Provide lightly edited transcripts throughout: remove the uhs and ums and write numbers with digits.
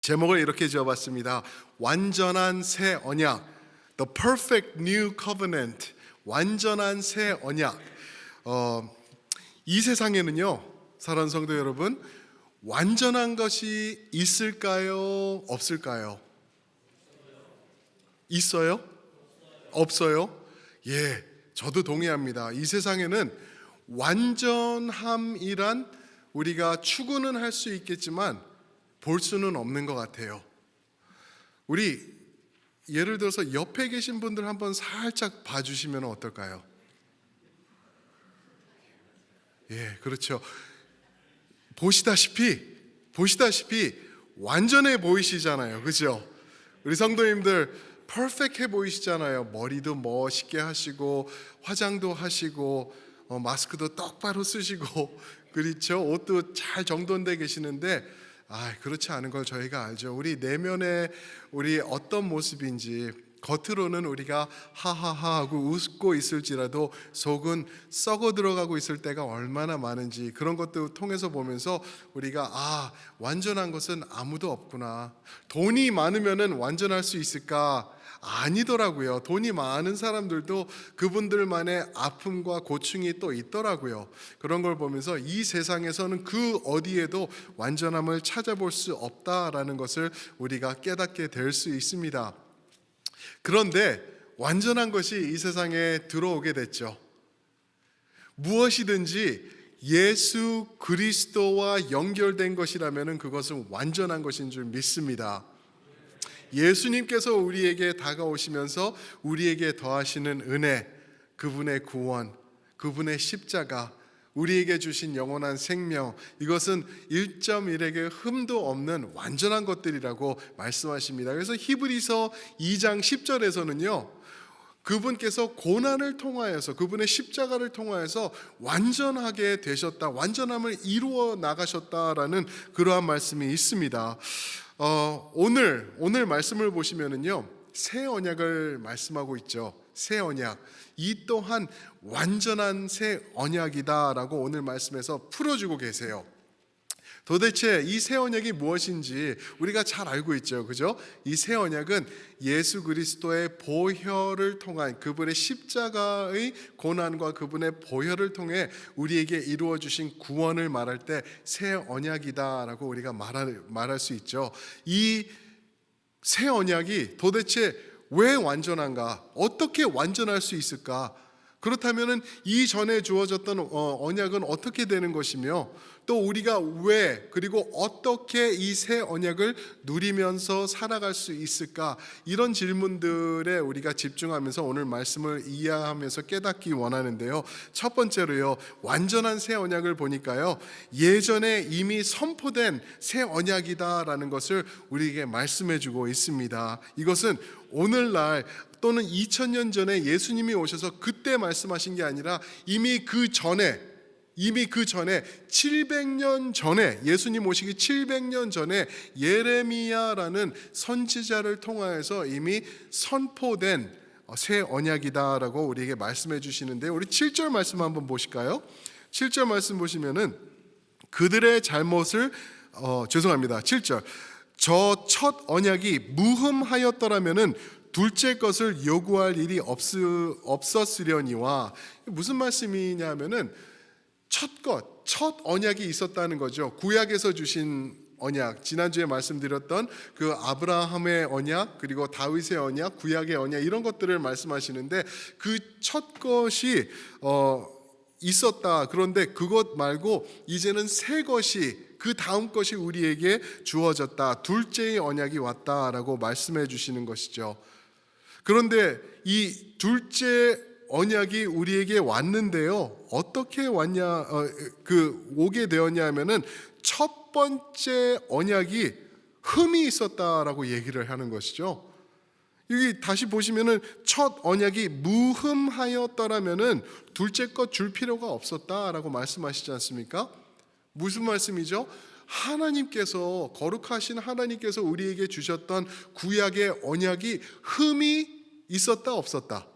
제목을 이렇게 지어봤습니다. 완전한 새 언약, The Perfect New Covenant. 완전한 새 언약. 이 세상에는요, 사랑하는 성도 여러분, 완전한 것이 있을까요? 없을까요? 있어요? 없어요? 예, 저도 동의합니다. 이 세상에는 완전함이란 우리가 추구는 할 수 있겠지만 볼 수는 없는 것 같아요. 우리 예를 들어서 옆에 계신 분들 한번 살짝 봐주시면 어떨까요? 예, 그렇죠. 보시다시피 완전해 보이시잖아요, 그죠? 우리 성도님들 퍼펙트해 보이시잖아요. 머리도 멋있게 하시고 화장도 하시고 마스크도 똑바로 쓰시고 그렇죠. 옷도 잘 정돈돼 계시는데 그렇지 않은 걸 저희가 알죠. 우리 내면에 우리 어떤 모습인지 겉으로는 우리가 하하하 하고 웃고 있을지라도 속은 썩어 들어가고 있을 때가 얼마나 많은지 그런 것도 통해서 보면서 우리가 완전한 것은 아무도 없구나. 돈이 많으면은 완전할 수 있을까? 아니더라고요. 돈이 많은 사람들도 그분들만의 아픔과 고충이 또 있더라고요. 그런 걸 보면서 이 세상에서는 그 어디에도 완전함을 찾아볼 수 없다라는 것을 우리가 깨닫게 될 수 있습니다. 그런데 완전한 것이 이 세상에 들어오게 됐죠. 무엇이든지 예수 그리스도와 연결된 것이라면 그것은 완전한 것인 줄 믿습니다. 예수님께서 우리에게 다가오시면서 우리에게 더하시는 은혜, 그분의 구원, 그분의 십자가, 우리에게 주신 영원한 생명, 이것은 1.1에게 흠도 없는 완전한 것들이라고 말씀하십니다. 그래서 히브리서 2장 10절에서는요, 그분께서 고난을 통하여서 그분의 십자가를 통하여서 완전하게 되셨다, 완전함을 이루어 나가셨다라는 그러한 말씀이 있습니다. 오늘 말씀을 보시면은요, 새 언약을 말씀하고 있죠. 새 언약, 이 또한 완전한 새 언약이다라고 오늘 말씀에서 풀어주고 계세요. 도대체 이 새 언약이 무엇인지 우리가 잘 알고 있죠, 그죠? 이 새 언약은 예수 그리스도의 보혈을 통한 그분의 십자가의 고난과 그분의 보혈을 통해 우리에게 이루어 주신 구원을 말할 때 새 언약이다라고 우리가 말할 수 있죠. 이 새 언약이 도대체 왜 완전한가? 어떻게 완전할 수 있을까? 그렇다면은 이전에 주어졌던 언약은 어떻게 되는 것이며 또 우리가 왜 그리고 어떻게 이 새 언약을 누리면서 살아갈 수 있을까? 이런 질문들에 우리가 집중하면서 오늘 말씀을 이해하면서 깨닫기 원하는데요. 첫 번째로요, 완전한 새 언약을 보니까요, 예전에 이미 선포된 새 언약이다라는 것을 우리에게 말씀해주고 있습니다. 이것은 오늘날 또는 2000년 전에 예수님이 오셔서 그때 말씀하신 게 아니라 이미 그 전에 700년 전에, 예수님 오시기 700년 전에 예레미야라는 선지자를 통하여서 이미 선포된 새 언약이다라고 우리에게 말씀해 주시는데, 우리 7절 말씀 한번 보실까요? 7절 말씀 보시면은 그들의 잘못을 7절, 저 첫 언약이 무흠하였더라면은 둘째 것을 요구할 일이 없었으려니와. 무슨 말씀이냐면은 첫 언약이 있었다는 거죠. 구약에서 주신 언약, 지난주에 말씀드렸던 그 아브라함의 언약, 그리고 다윗의 언약, 구약의 언약, 이런 것들을 말씀하시는데 그 첫 것이 있었다. 그런데 그것 말고 이제는 새 것이, 그 다음 것이 우리에게 주어졌다. 둘째의 언약이 왔다라고 말씀해 주시는 것이죠. 그런데 이 둘째 언약이 우리에게 왔는데요, 어떻게 왔냐, 오게 되었냐 하면은 첫 번째 언약이 흠이 있었다라고 얘기를 하는 것이죠. 여기 다시 보시면은 첫 언약이 무흠하였더라면은 둘째 것 줄 필요가 없었다라고 말씀하시지 않습니까? 무슨 말씀이죠? 하나님께서, 거룩하신 하나님께서 우리에게 주셨던 구약의 언약이 흠이 있었다 없었다?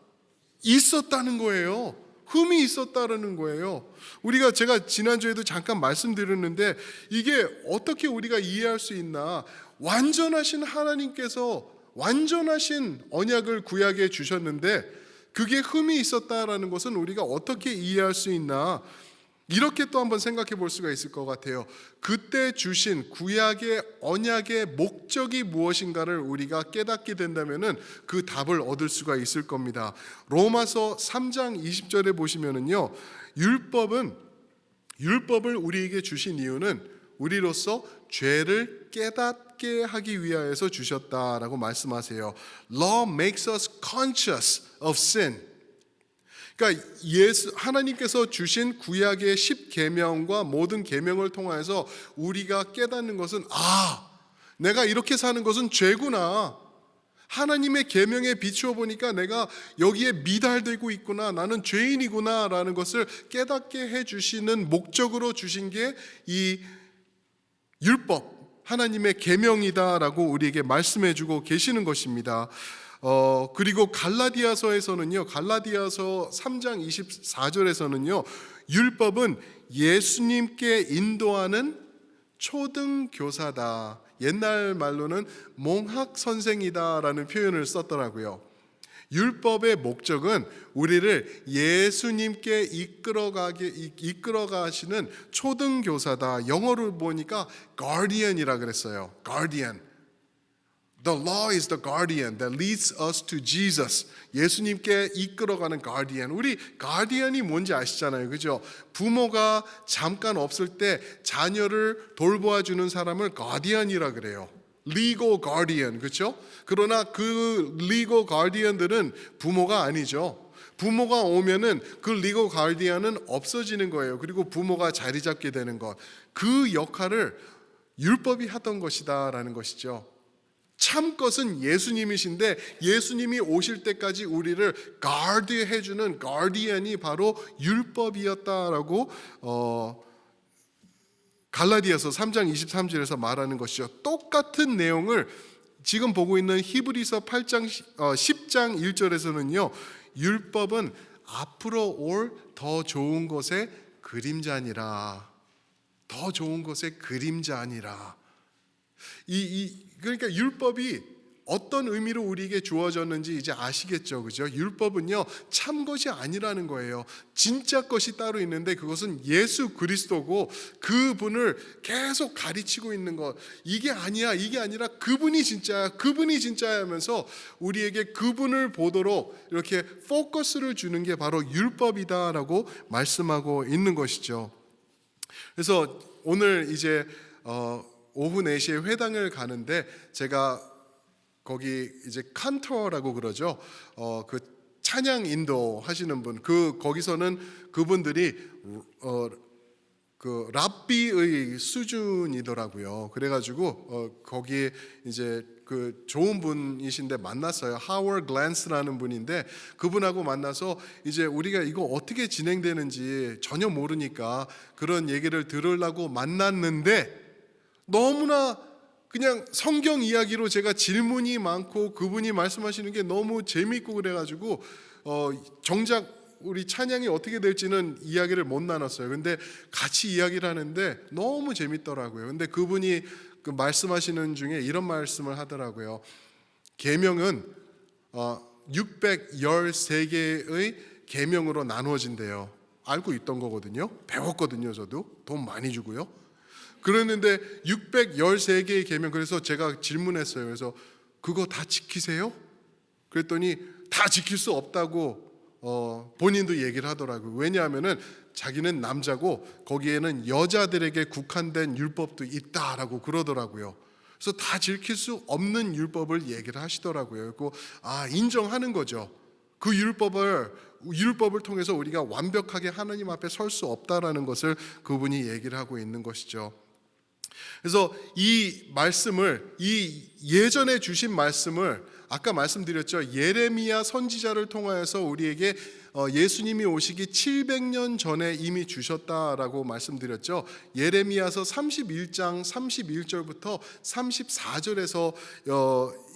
있었다는 거예요. 흠이 있었다는 거예요. 제가 지난주에도 잠깐 말씀드렸는데 이게 어떻게 우리가 이해할 수 있나? 완전하신 하나님께서 완전하신 언약을 구약에 주셨는데 그게 흠이 있었다라는 것은 우리가 어떻게 이해할 수 있나, 이렇게 또 한번 생각해 볼 수가 있을 것 같아요. 그때 주신 구약의 언약의 목적이 무엇인가를 우리가 깨닫게 된다면은 그 답을 얻을 수가 있을 겁니다. 로마서 3장 20절에 보시면은요, 율법을 우리에게 주신 이유는 우리로서 죄를 깨닫게 하기 위하여서 주셨다라고 말씀하세요. Law makes us conscious of sin. 그러니까 하나님께서 주신 구약의 10계명과 모든 계명을 통해서 우리가 깨닫는 것은, 내가 이렇게 사는 것은 죄구나. 하나님의 계명에 비추어 보니까 내가 여기에 미달되고 있구나. 나는 죄인이구나라는 것을 깨닫게 해 주시는 목적으로 주신 게 이 율법, 하나님의 계명이다라고 우리에게 말씀해 주고 계시는 것입니다. 그리고 갈라디아서에서는요, 갈라디아서 3장 24절에서는요, 율법은 예수님께 인도하는 초등교사다. 옛날 말로는 몽학 선생이다라는 표현을 썼더라고요. 율법의 목적은 우리를 예수님께 이끌어가시는 초등교사다. 영어로 보니까 guardian이라 그랬어요. guardian. The law is the guardian that leads us to Jesus. 예수님께 이끌어가는 guardian. 우리 guardian이 뭔지 아시잖아요, 그죠? 부모가 잠깐 없을 때 자녀를 돌보아주는 사람을 guardian이라 그래요. legal guardian, 그렇죠? 그러나 그 legal guardian들은 부모가 아니죠. 부모가 오면은 그 legal guardian은 없어지는 거예요. 그리고 부모가 자리 잡게 되는 것. 그 역할을 율법이 하던 것이다라는 것이죠. 참 것은 예수님이신데 예수님이 오실 때까지 우리를 guard 해주는 guardian이 바로 율법이었다라고 갈라디아서 3장 23절에서 말하는 것이죠. 똑같은 내용을 지금 보고 있는 히브리서 10장 1절에서는요, 율법은 앞으로 올 더 좋은 것의 그림자니라. 더 좋은 것의 그림자니라. 그러니까 율법이 어떤 의미로 우리에게 주어졌는지 이제 아시겠죠, 그죠? 율법은요, 참 것이 아니라는 거예요. 진짜 것이 따로 있는데 그것은 예수 그리스도고, 그분을 계속 가르치고 있는 것. 이게 아니야, 이게 아니라 그분이 진짜야, 그분이 진짜야 하면서 우리에게 그분을 보도록 이렇게 포커스를 주는 게 바로 율법이다라고 말씀하고 있는 것이죠. 그래서 오늘 이제 오후 4시에 회당을 가는데, 제가 거기 이제 칸터라고 그러죠. 그 찬양 인도 하시는 분, 거기서는 그분들이 그 랍비의 수준이더라고요. 그래가지고 거기에 이제 그 좋은 분이신데 만났어요. 하워드 글랜스라는 분인데, 그분하고 만나서 이제 우리가 이거 어떻게 진행되는지 전혀 모르니까 그런 얘기를 들으려고 만났는데, 너무나 그냥 성경 이야기로 제가 질문이 많고 그분이 말씀하시는 게 너무 재미있고 그래가지고 정작 우리 찬양이 어떻게 될지는 이야기를 못 나눴어요. 근데 같이 이야기를 하는데 너무 재밌더라고요. 근데 그분이 그 말씀하시는 중에 이런 말씀을 하더라고요. 계명은 613개의 계명으로 나누어진대요. 알고 있던 거거든요. 배웠거든요. 저도 돈 많이 주고요. 그랬는데 613개의 계명, 그래서 제가 질문했어요. 그래서 그거 다 지키세요? 그랬더니 다 지킬 수 없다고 본인도 얘기를 하더라고요. 왜냐하면은 자기는 남자고 거기에는 여자들에게 국한된 율법도 있다라고 그러더라고요. 그래서 다 지킬 수 없는 율법을 얘기를 하시더라고요. 그리고 인정하는 거죠. 그 율법을 통해서 우리가 완벽하게 하나님 앞에 설 수 없다라는 것을 그분이 얘기를 하고 있는 것이죠. 그래서 이 말씀을, 이 예전에 주신 말씀을 아까 말씀드렸죠. 예레미야 선지자를 통하여서 우리에게 예수님이 오시기 700년 전에 이미 주셨다라고 말씀드렸죠. 예레미야서 31장 31절부터 34절에서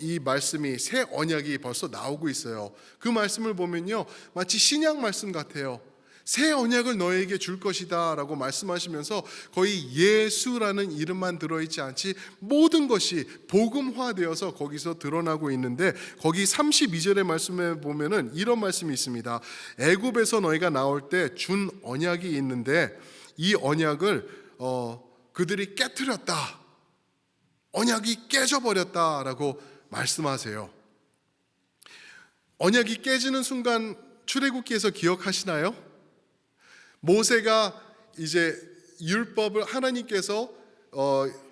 이 말씀이, 새 언약이 벌써 나오고 있어요. 그 말씀을 보면요, 마치 신약 말씀 같아요. 새 언약을 너에게 줄 것이다 라고 말씀하시면서 거의 예수라는 이름만 들어있지 않지 모든 것이 복음화되어서 거기서 드러나고 있는데, 거기 32절의 말씀에 보면은 이런 말씀이 있습니다. 애굽에서 너희가 나올 때 준 언약이 있는데 이 언약을 그들이 깨트렸다, 언약이 깨져버렸다 라고 말씀하세요. 언약이 깨지는 순간 출애굽기에서 기억하시나요? 모세가 이제 율법을 하나님께서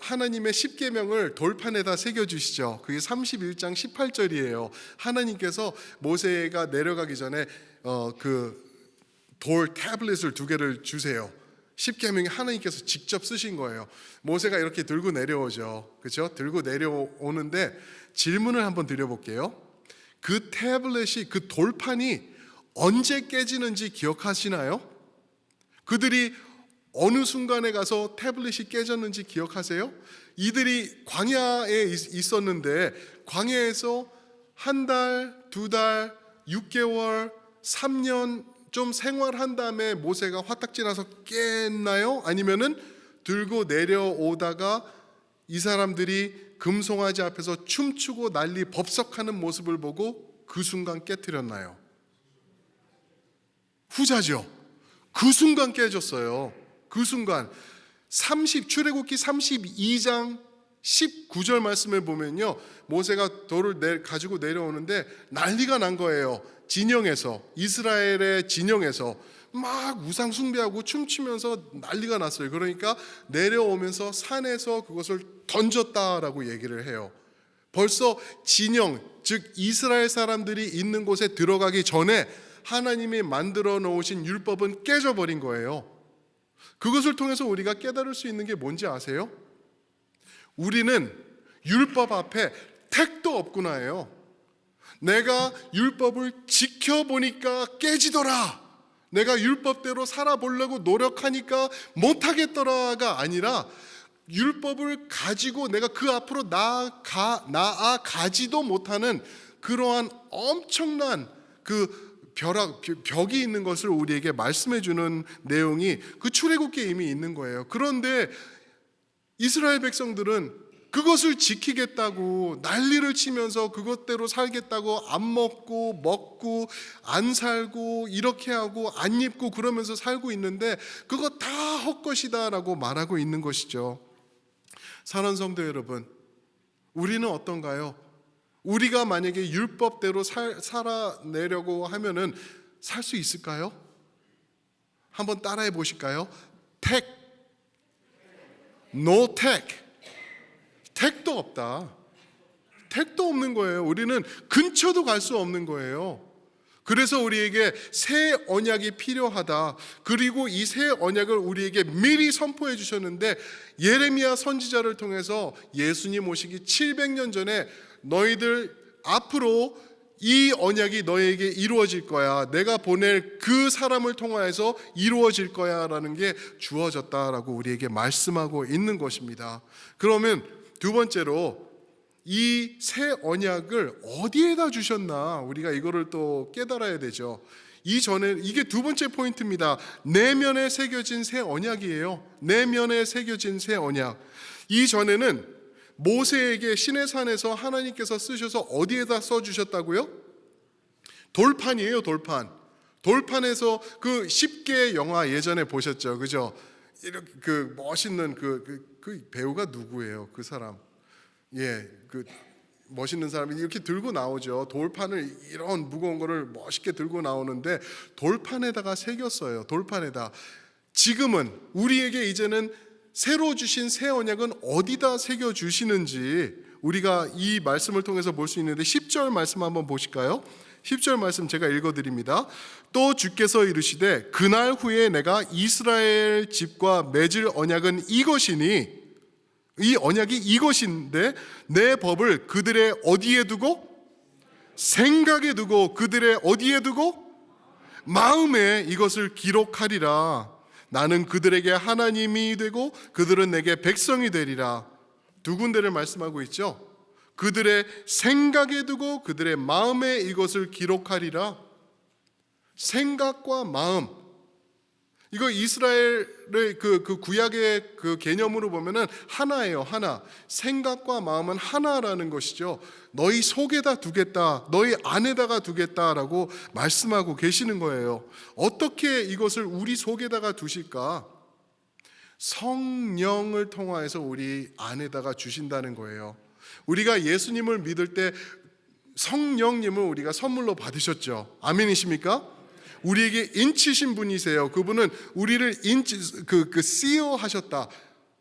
하나님의 십계명을 돌판에다 새겨주시죠. 그게 31장 18절이에요. 하나님께서 모세가 내려가기 전에 그 돌 태블릿을 2개를 주세요. 십계명이 하나님께서 직접 쓰신 거예요. 모세가 이렇게 들고 내려오죠. 그렇죠? 들고 내려오는데 질문을 한번 드려볼게요. 그 태블릿이, 그 돌판이 언제 깨지는지 기억하시나요? 그들이 어느 순간에 가서 태블릿이 깨졌는지 기억하세요? 이들이 광야에 있었는데 광야에서 1달, 2달, 6개월, 3년 좀 생활한 다음에 모세가 화딱지 나서 깼나요? 아니면은 들고 내려오다가 이 사람들이 금송아지 앞에서 춤추고 난리 법석하는 모습을 보고 그 순간 깨트렸나요? 후자죠. 그 순간 깨졌어요. 그 순간. 출애굽기 32장 19절 말씀을 보면요, 모세가 돌을 가지고 내려오는데 난리가 난 거예요. 진영에서, 이스라엘의 진영에서 막 우상 숭배하고 춤추면서 난리가 났어요. 그러니까 내려오면서 산에서 그것을 던졌다라고 얘기를 해요. 벌써 진영, 즉 이스라엘 사람들이 있는 곳에 들어가기 전에 하나님이 만들어 놓으신 율법은 깨져버린 거예요. 그것을 통해서 우리가 깨달을 수 있는 게 뭔지 아세요? 우리는 율법 앞에 택도 없구나예요. 내가 율법을 지켜보니까 깨지더라, 내가 율법대로 살아보려고 노력하니까 못하겠더라가 아니라 율법을 가지고 내가 그 앞으로 나아가지도 못하는 그러한 엄청난 그 벽이 있는 것을 우리에게 말씀해 주는 내용이 그 출애굽기에 이미 있는 거예요. 그런데 이스라엘 백성들은 그것을 지키겠다고 난리를 치면서 그것대로 살겠다고 안 먹고 안 살고 이렇게 하고 안 입고 그러면서 살고 있는데 그거 다 헛것이다 라고 말하고 있는 것이죠. 사랑하는 성도 여러분, 우리는 어떤가요? 우리가 만약에 율법대로 살아내려고 하면은 살 수 있을까요? 한번 따라해 보실까요? 택, no 택. 택도 없다. 택도 없는 거예요. 우리는 근처도 갈 수 없는 거예요. 그래서 우리에게 새 언약이 필요하다. 그리고 이 새 언약을 우리에게 미리 선포해 주셨는데 예레미야 선지자를 통해서 예수님 오시기 700년 전에 너희들 앞으로 이 언약이 너에게 이루어질 거야, 내가 보낼 그 사람을 통하여서 이루어질 거야 라는 게 주어졌다라고 우리에게 말씀하고 있는 것입니다. 그러면 두 번째로 이 새 언약을 어디에다 주셨나, 우리가 이거를 또 깨달아야 되죠. 이전에 이게 두 번째 포인트입니다. 내면에 새겨진 새 언약이에요. 내면에 새겨진 새 언약. 이전에는 모세에게 시내산에서 하나님께서 쓰셔서 어디에다 써주셨다고요? 돌판이에요. 돌판에서 그 10개 영화 예전에 보셨죠, 그죠? 이렇게 그 멋있는 그 배우가 누구예요? 그 사람, 그 멋있는 사람이 이렇게 들고 나오죠. 돌판을 이런 무거운 거를 멋있게 들고 나오는데 돌판에다가 새겼어요. 돌판에다. 지금은 우리에게 이제는 새로 주신 새 언약은 어디다 새겨 주시는지 우리가 이 말씀을 통해서 볼 수 있는데 10절 말씀 한번 보실까요? 10절 말씀 제가 읽어드립니다. 또 주께서 이르시되 그날 후에 내가 이스라엘 집과 맺을 언약은 이것이니, 이 언약이 이것인데 내 법을 그들의 어디에 두고? 생각에 두고 그들의 어디에 두고? 마음에 이것을 기록하리라. 나는 그들에게 하나님이 되고 그들은 내게 백성이 되리라. 두 군데를 말씀하고 있죠. 그들의 생각에 두고 그들의 마음에 이것을 기록하리라. 생각과 마음, 이거 이스라엘의 그 구약의 그 개념으로 보면은 하나예요, 하나. 생각과 마음은 하나라는 것이죠. 너희 속에다 두겠다, 너희 안에다가 두겠다라고 말씀하고 계시는 거예요. 어떻게 이것을 우리 속에다가 두실까? 성령을 통하여서 우리 안에다가 주신다는 거예요. 우리가 예수님을 믿을 때 성령님을 우리가 선물로 받으셨죠. 아멘이십니까? 우리에게 인치신 분이세요. 그분은 우리를 씨어하셨다.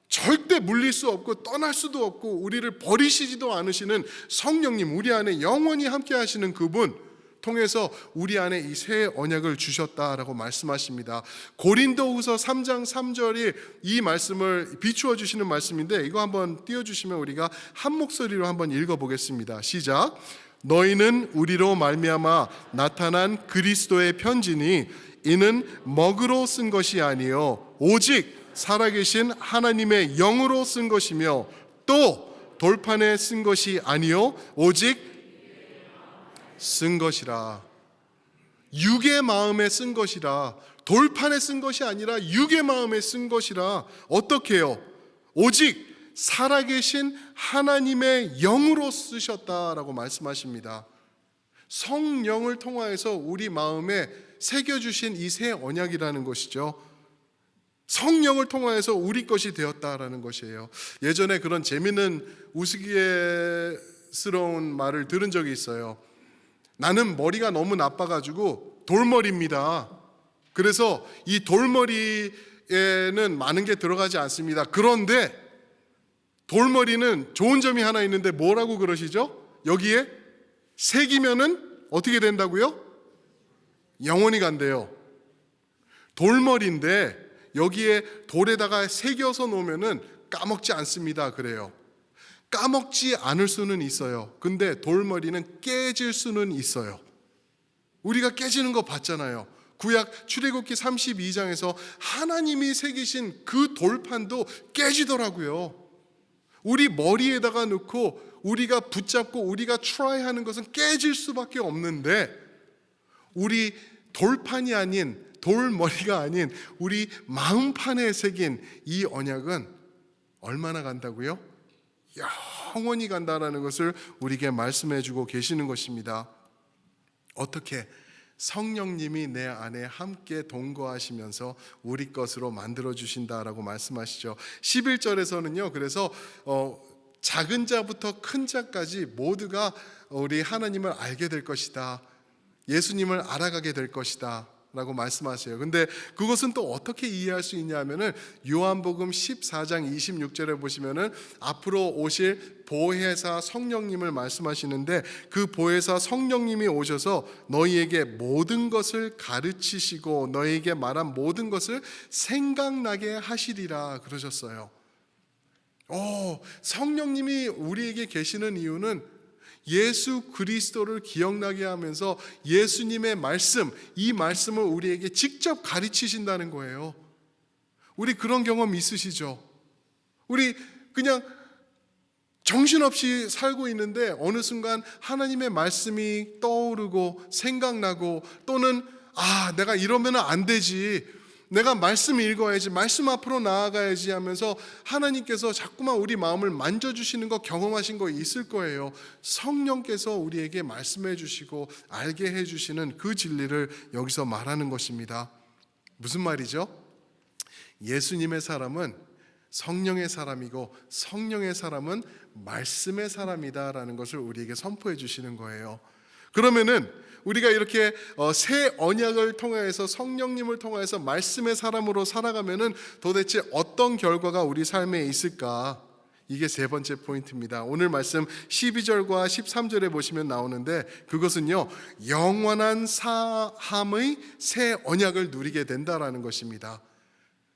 절대 물릴 수 없고 떠날 수도 없고 우리를 버리시지도 않으시는 성령님, 우리 안에 영원히 함께 하시는 그분 통해서 우리 안에 이 새 언약을 주셨다라고 말씀하십니다. 고린도후서 3장 3절이 이 말씀을 비추어 주시는 말씀인데, 이거 한번 띄워주시면 우리가 한 목소리로 한번 읽어보겠습니다. 시작. 너희는 우리로 말미암아 나타난 그리스도의 편지니 이는 먹으로 쓴 것이 아니요 오직 살아계신 하나님의 영으로 쓴 것이며 또 돌판에 쓴 것이 아니요 오직 쓴 것이라. 육의 마음에 쓴 것이라. 돌판에 쓴 것이 아니라 육의 마음에 쓴 것이라. 어떻게 해요? 오직 살아계신 하나님의 영으로 쓰셨다라고 말씀하십니다. 성령을 통하여서 우리 마음에 새겨주신 이 새 언약이라는 것이죠. 성령을 통하여서 우리 것이 되었다라는 것이에요. 예전에 그런 재미있는 우스갯스러운 말을 들은 적이 있어요. 나는 머리가 너무 나빠가지고 돌머리입니다. 그래서 이 돌머리에는 많은 게 들어가지 않습니다. 그런데 돌머리는 좋은 점이 하나 있는데 뭐라고 그러시죠? 여기에 새기면은 어떻게 된다고요? 영원히 간대요. 돌머리인데 여기에 돌에다가 새겨서 놓으면은 까먹지 않습니다. 그래요. 까먹지 않을 수는 있어요. 근데 돌머리는 깨질 수는 있어요. 우리가 깨지는 거 봤잖아요. 구약 출애굽기 32장에서 하나님이 새기신 그 돌판도 깨지더라고요. 우리 머리에다가 넣고 우리가 붙잡고 우리가 트라이하는 것은 깨질 수밖에 없는데, 우리 돌판이 아닌, 돌머리가 아닌 우리 마음판에 새긴 이 언약은 얼마나 간다고요? 영원히 간다라는 것을 우리에게 말씀해 주고 계시는 것입니다. 어떻게? 성령님이 내 안에 함께 동거하시면서 우리 것으로 만들어 주신다라고 말씀하시죠. 11절에서는요. 그래서 작은 자부터 큰 자까지 모두가 우리 하나님을 알게 될 것이다. 예수님을 알아가게 될 것이다 라고 말씀하세요. 근데 그것은 또 어떻게 이해할 수 있냐 하면은 요한복음 14장 26절에 보시면은 앞으로 오실 보혜사 성령님을 말씀하시는데, 그 보혜사 성령님이 오셔서 너희에게 모든 것을 가르치시고 너희에게 말한 모든 것을 생각나게 하시리라 그러셨어요. 성령님이 우리에게 계시는 이유는 예수 그리스도를 기억나게 하면서 예수님의 말씀, 이 말씀을 우리에게 직접 가르치신다는 거예요. 우리 그런 경험 있으시죠? 우리 그냥 정신없이 살고 있는데 어느 순간 하나님의 말씀이 떠오르고 생각나고, 또는 내가 이러면 안 되지, 내가 말씀 읽어야지, 말씀 앞으로 나아가야지 하면서 하나님께서 자꾸만 우리 마음을 만져주시는 거 경험하신 거 있을 거예요. 성령께서 우리에게 말씀해 주시고 알게 해주시는 그 진리를 여기서 말하는 것입니다. 무슨 말이죠? 예수님의 사람은 성령의 사람이고 성령의 사람은 말씀의 사람이다라는 것을 우리에게 선포해 주시는 거예요. 그러면은 우리가 이렇게 새 언약을 통해서, 성령님을 통해서 말씀의 사람으로 살아가면은 도대체 어떤 결과가 우리 삶에 있을까? 이게 세 번째 포인트입니다. 오늘 말씀 12절과 13절에 보시면 나오는데, 그것은요 영원한 사함의 새 언약을 누리게 된다라는 것입니다.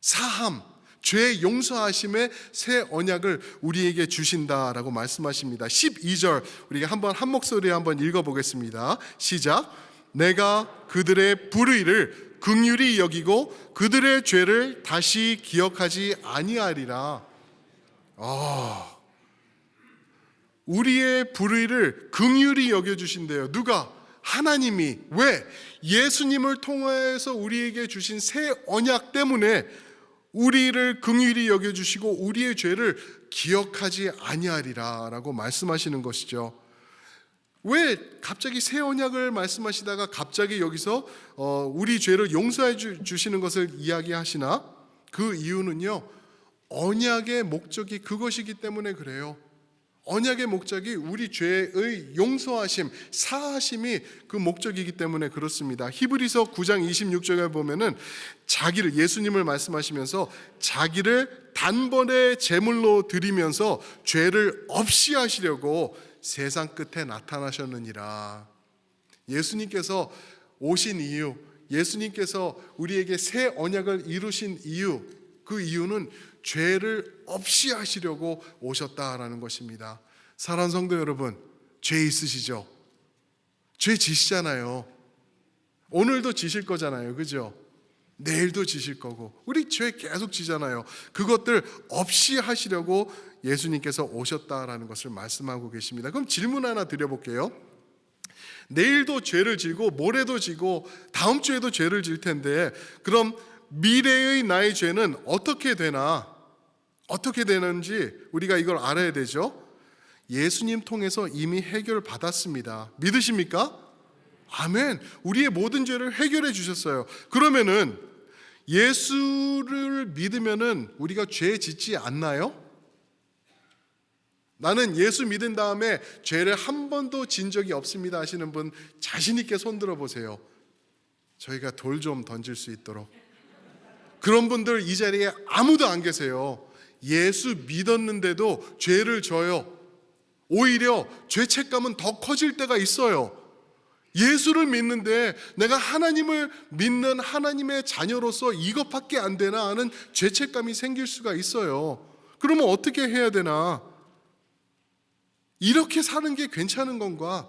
사함, 죄 용서하심의 새 언약을 우리에게 주신다라고 말씀하십니다. 12절 우리가 한번 한 목소리에 한번 읽어보겠습니다. 시작. 내가 그들의 불의를 긍휼히 여기고 그들의 죄를 다시 기억하지 아니하리라. 우리의 불의를 긍휼히 여겨주신대요. 누가? 하나님이 왜 예수님을 통해서 우리에게 주신 새 언약 때문에 우리를 긍휼히 여겨주시고 우리의 죄를 기억하지 아니하리라라고 말씀하시는 것이죠. 왜 갑자기 새 언약을 말씀하시다가 갑자기 여기서 우리 죄를 용서해 주시는 것을 이야기하시나? 그 이유는요, 언약의 목적이 그것이기 때문에 그래요. 언약의 목적이 우리 죄의 용서하심, 사하심이 그 목적이기 때문에 그렇습니다. 히브리서 9장 26절에 보면은 자기를, 예수님을 말씀하시면서 자기를 단번에 제물로 드리면서 죄를 없이 하시려고 세상 끝에 나타나셨느니라. 예수님께서 오신 이유, 예수님께서 우리에게 새 언약을 이루신 이유, 그 이유는 죄를 없이 하시려고 오셨다라는 것입니다. 사랑하는 성도 여러분, 죄 있으시죠? 죄 지시잖아요. 오늘도 지실 거잖아요, 그죠? 내일도 지실 거고, 우리 죄 계속 지잖아요. 그것들 없이 하시려고 예수님께서 오셨다라는 것을 말씀하고 계십니다. 그럼 질문 하나 드려볼게요. 내일도 죄를 지고 모레도 지고 다음 주에도 죄를 질 텐데, 그럼 미래의 나의 죄는 어떻게 되나? 어떻게 되는지 우리가 이걸 알아야 되죠. 예수님 통해서 이미 해결받았습니다. 믿으십니까? 아멘. 우리의 모든 죄를 해결해 주셨어요. 그러면은 예수를 믿으면은 우리가 죄 짓지 않나요? 나는 예수 믿은 다음에 죄를 한 번도 진 적이 없습니다 하시는 분 자신 있게 손 들어 보세요. 저희가 돌 좀 던질 수 있도록. 그런 분들 이 자리에 아무도 안 계세요. 예수 믿었는데도 죄를 져요. 오히려 죄책감은 더 커질 때가 있어요. 예수를 믿는데 내가 하나님을 믿는 하나님의 자녀로서 이것밖에 안 되나 하는 죄책감이 생길 수가 있어요. 그러면 어떻게 해야 되나? 이렇게 사는 게 괜찮은 건가?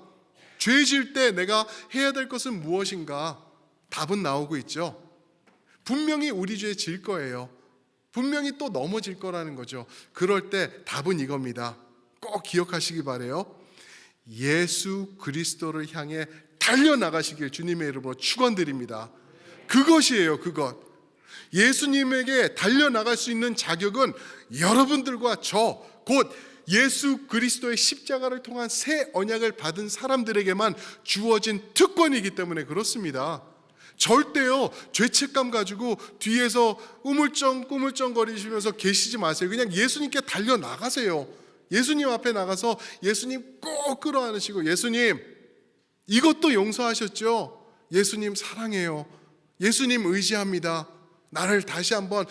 죄 질 때 내가 해야 될 것은 무엇인가? 답은 나오고 있죠. 분명히 우리 죄 질 거예요. 분명히 또 넘어질 거라는 거죠. 그럴 때 답은 이겁니다. 꼭 기억하시기 바라요. 예수 그리스도를 향해 달려나가시길 주님의 이름으로 축원드립니다. 그것이에요, 그것. 예수님에게 달려나갈 수 있는 자격은 여러분들과 저, 곧 예수 그리스도의 십자가를 통한 새 언약을 받은 사람들에게만 주어진 특권이기 때문에 그렇습니다. 절대요 죄책감 가지고 뒤에서 우물쩡 거리시면서 계시지 마세요. 그냥 예수님께 달려나가세요. 예수님 앞에 나가서 예수님 꼭 끌어안으시고, 예수님 이것도 용서하셨죠? 예수님 사랑해요. 예수님 의지합니다. 나를 다시 한번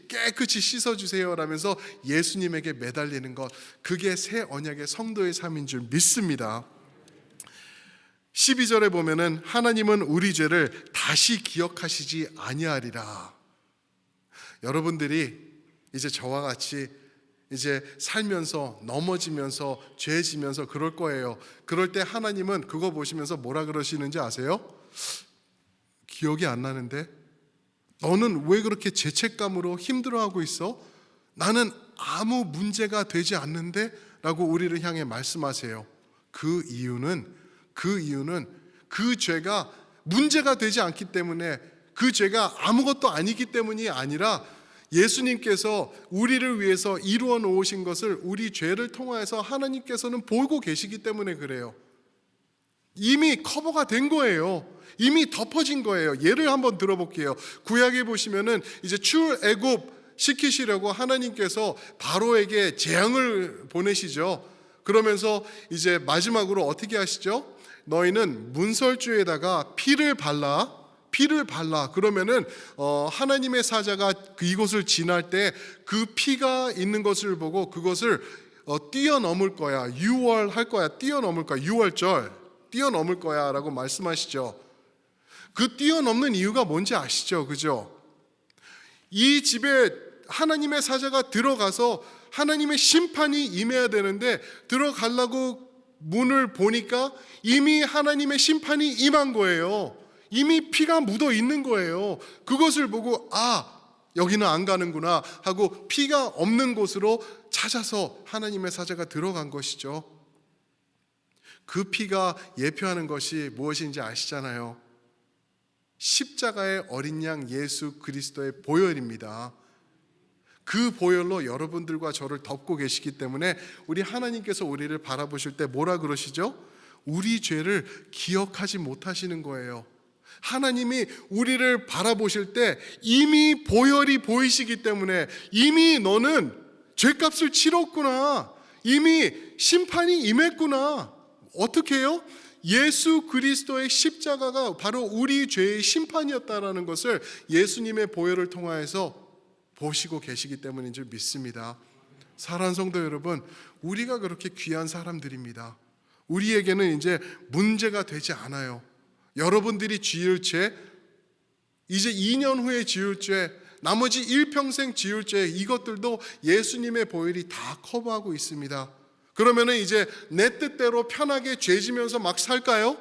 깨끗이 씻어주세요 라면서 예수님에게 매달리는 것, 그게 새 언약의 성도의 삶인 줄 믿습니다. 12절에 보면은 하나님은 우리 죄를 다시 기억하시지 아니하리라. 여러분들이 이제 저와 같이 이제 살면서 넘어지면서 죄 지면서 그럴 거예요. 그럴 때 하나님은 그거 보시면서 뭐라 그러시는지 아세요? 기억이 안 나는데? 너는 왜 그렇게 죄책감으로 힘들어하고 있어? 나는 아무 문제가 되지 않는데? 라고 우리를 향해 말씀하세요. 그 이유는 그 죄가 문제가 되지 않기 때문에, 그 죄가 아무것도 아니기 때문이 아니라 예수님께서 우리를 위해서 이루어 놓으신 것을 우리 죄를 통하여서 하나님께서는 보고 계시기 때문에 그래요. 이미 커버가 된 거예요. 이미 덮어진 거예요. 예를 한번 들어볼게요. 구약에 보시면은 이제 출애굽 시키시려고 하나님께서 바로에게 재앙을 보내시죠. 그러면서 이제 마지막으로 어떻게 하시죠? 너희는 문설주에다가 피를 발라. 그러면은 하나님의 사자가 이곳을 지날 때 그 피가 있는 것을 보고 그것을 뛰어넘을 거야. 유월할 거야. 뛰어넘을 거야. 유월절 뛰어넘을 거야 라고 말씀하시죠. 그 뛰어넘는 이유가 뭔지 아시죠? 그죠? 이 집에 하나님의 사자가 들어가서 하나님의 심판이 임해야 되는데, 들어가려고 문을 보니까 이미 하나님의 심판이 임한 거예요. 이미 피가 묻어 있는 거예요. 그것을 보고 여기는 안 가는구나 하고 피가 없는 곳으로 찾아서 하나님의 사자가 들어간 것이죠. 그 피가 예표하는 것이 무엇인지 아시잖아요. 십자가의 어린 양 예수 그리스도의 보혈입니다. 그 보혈로 여러분들과 저를 덮고 계시기 때문에 우리 하나님께서 우리를 바라보실 때 뭐라 그러시죠? 우리 죄를 기억하지 못하시는 거예요. 하나님이 우리를 바라보실 때 이미 보혈이 보이시기 때문에 이미 너는 죄값을 치렀구나, 이미 심판이 임했구나. 어떻게 해요? 예수 그리스도의 십자가가 바로 우리 죄의 심판이었다라는 것을 예수님의 보혈을 통하여서 보시고 계시기 때문인 줄 믿습니다. 사랑하는 성도 여러분, 우리가 그렇게 귀한 사람들입니다. 우리에게는 이제 문제가 되지 않아요. 여러분들이 지을 죄, 이제 2년 후에 지을 죄, 나머지 일평생 지을 죄, 이것들도 예수님의 보혈이 다 커버하고 있습니다. 그러면은 이제 내 뜻대로 편하게 죄 지면서 막 살까요?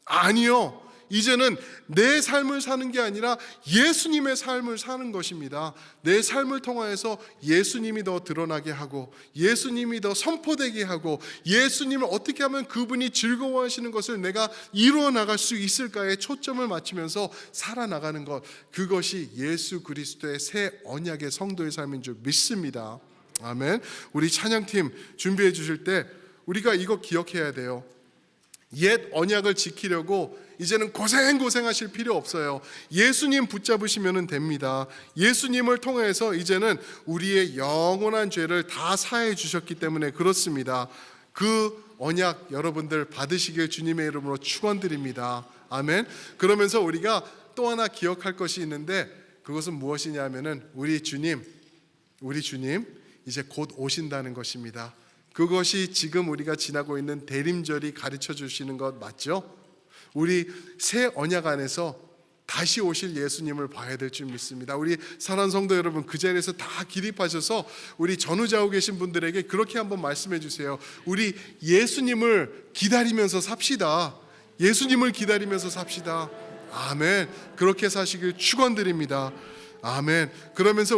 아니요. 이제는 내 삶을 사는 게 아니라 예수님의 삶을 사는 것입니다. 내 삶을 통하여서 예수님이 더 드러나게 하고, 예수님이 더 선포되게 하고, 예수님을 어떻게 하면 그분이 즐거워하시는 것을 내가 이루어 나갈 수 있을까에 초점을 맞추면서 살아나가는 것, 그것이 예수 그리스도의 새 언약의 성도의 삶인 줄 믿습니다. 아멘. 우리 찬양팀 준비해 주실 때 우리가 이거 기억해야 돼요. 옛 언약을 지키려고 이제는 고생하실 필요 없어요. 예수님 붙잡으시면 됩니다. 예수님을 통해서 이제는 우리의 영원한 죄를 다 사해 주셨기 때문에 그렇습니다. 그 언약 여러분들 받으시길 주님의 이름으로 축원드립니다. 아멘. 그러면서 우리가 또 하나 기억할 것이 있는데, 그것은 무엇이냐면은 우리 주님 이제 곧 오신다는 것입니다. 그것이 지금 우리가 지나고 있는 대림절이 가르쳐 주시는 것 맞죠? 우리 새 언약 안에서 다시 오실 예수님을 봐야 될 줄 믿습니다. 우리 사랑하는 성도 여러분, 그 자리에서 다 기립하셔서 우리 전후좌우 계신 분들에게 그렇게 한번 말씀해 주세요. 우리 예수님을 기다리면서 삽시다. 예수님을 기다리면서 삽시다. 아멘. 그렇게 사시길 축원드립니다. 아멘. 그러면서